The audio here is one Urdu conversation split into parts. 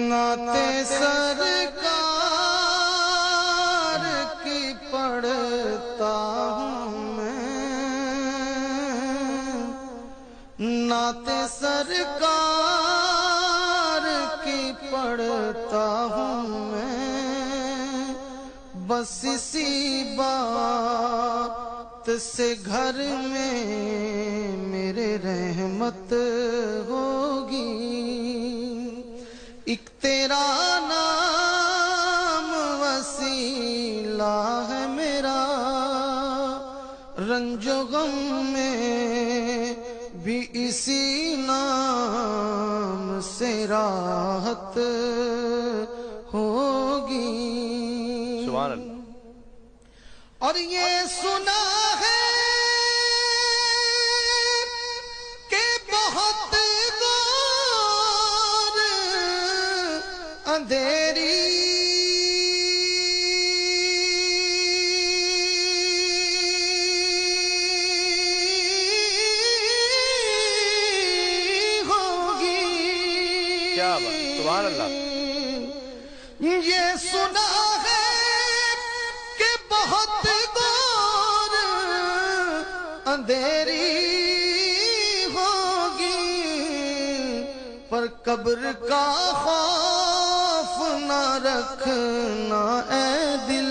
نعتِ سرکار کی پڑھتا ہوں میں، نعتِ سرکار کی پڑھتا ہوں میں، بس اسی بات سے گھر میں میرے رحمت ہوگی۔ ایک تیرا نام وسیلہ ہے میرا، رنج و غم میں بھی اسی نام سے راحت ہوگی۔ سبحان اللہ۔ اور یہ سنا ہے کہ بہت دور اندھیری ہوگی۔ کیا بات، سبحان اللہ۔ یہ سنا ہے کہ بہت دور اندھیری ہوگی، پر قبر کا خوف نہ رکھنا اے دل،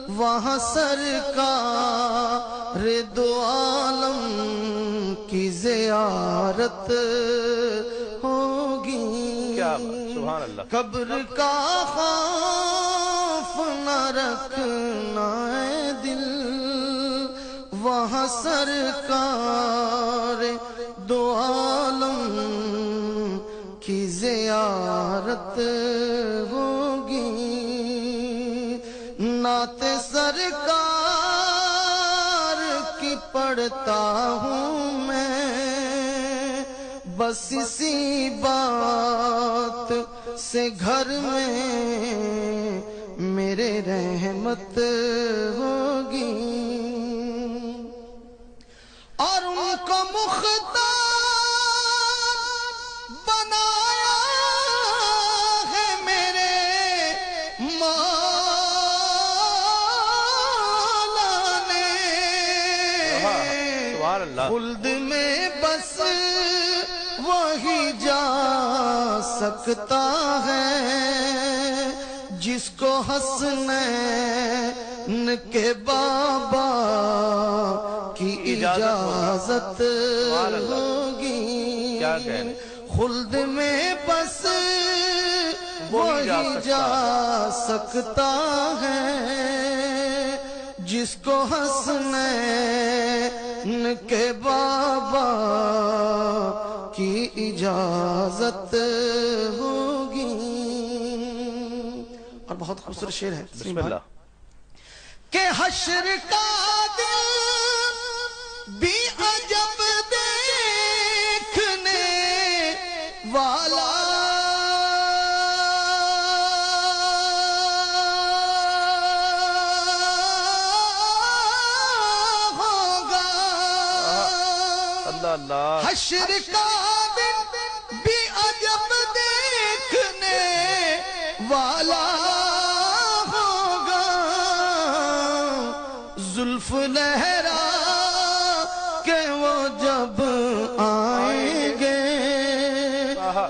وہاں سرکار دو عالم کی زیارت ہوگی۔ کیا بات، سبحان اللہ۔ قبر کا خوف نہ رکھنا اے دل، وہاں سرکار دو عالم کی زیارت ہوگی۔ نعت سرکار کی پڑھتا ہوں میں، بس اسی بات سے گھر میں میرے رحمت ہوگی۔ اور ان کو مختار بنایا ہے میرے مولا نے، سبحان اللہ۔ خلد میں بس وہی جا سکتا ہے جس کو حسنین کے بابا کی اجازت ہوگی۔ کیا کہنے، خلد میں بس وہی جا سکتا ہے جس کو حسنین کے بابا کی اجازت ہوگی۔ اور بہت خوبصورت شعر ہے، بسم اللہ۔ کہ حشر کا دن بھی عجب دیکھنے والا ہوگا۔ اللہ اللہ۔ حشر کا دن بھی عجب دیکھنے والا ہوگا، زلف لہرا کہ وہ جب آئیں گے،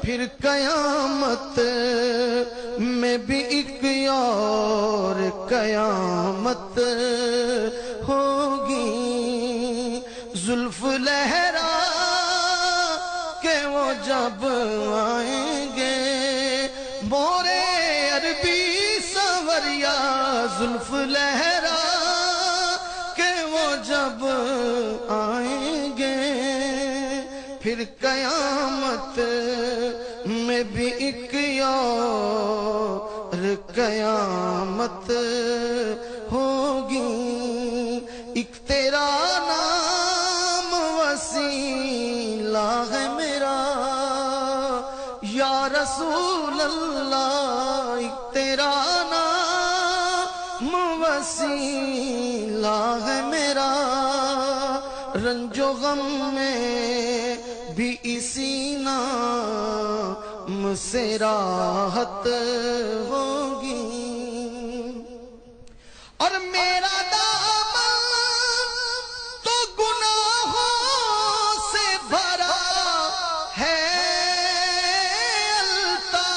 پھر قیامت میں بھی ایک اور قیامت ہوگی۔ زلف لہرا کہ وہ جب آئیں گے، مورے عربی سنوریا زلف لہرا کہ وہ جب آئیں گے، پھر قیامت میں بھی ایک اور قیامت ہوگی۔ ایک تیرا نام وسیلہ ہے میرا یا رسول اللہ، ایک تیرا نام وسیلہ ہے میرا، رنج و غم میں بھی اسی نام سے راحت ہوگی، اور میرا دامن تو گناہوں سے بھرا ہے الطاف،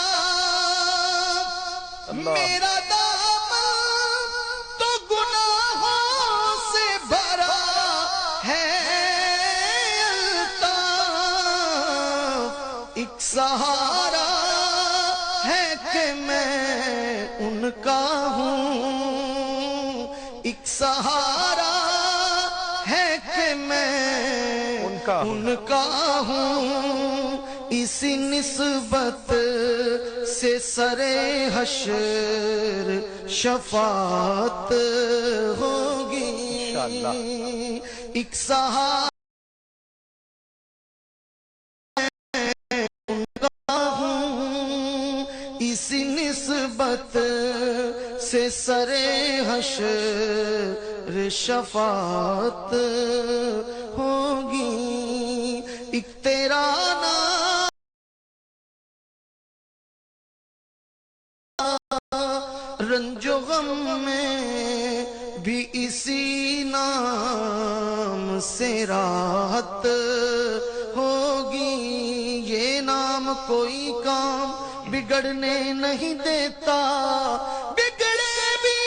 میرا دامن تو گناہوں سے بھرا ہے الطاف، ایک سہارا ہے کہ میں ان کا ہوں، ایک سہارا ہے کہ میں ان کا ہوں، اسی نسبت سے سر حشر شفاعت ہوگی، ایک سہارا اسی نسبت سے سر حشر شفاعت ہوگی، ایک تیرا نام رنج و غم میں بھی اسی نام سے راحت ہوگی، یہ نام کوئی کام بگڑنے نہیں دیتا، بگڑے بھی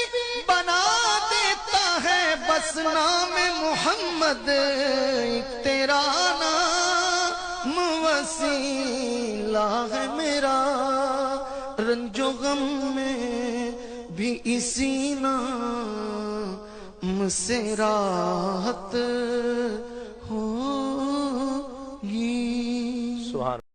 بنا دیتا ہے، بس نام محمد ایک تیرا نام وسیلہ ہے میرا، رنج و غم میں بھی اسی نام سے راحت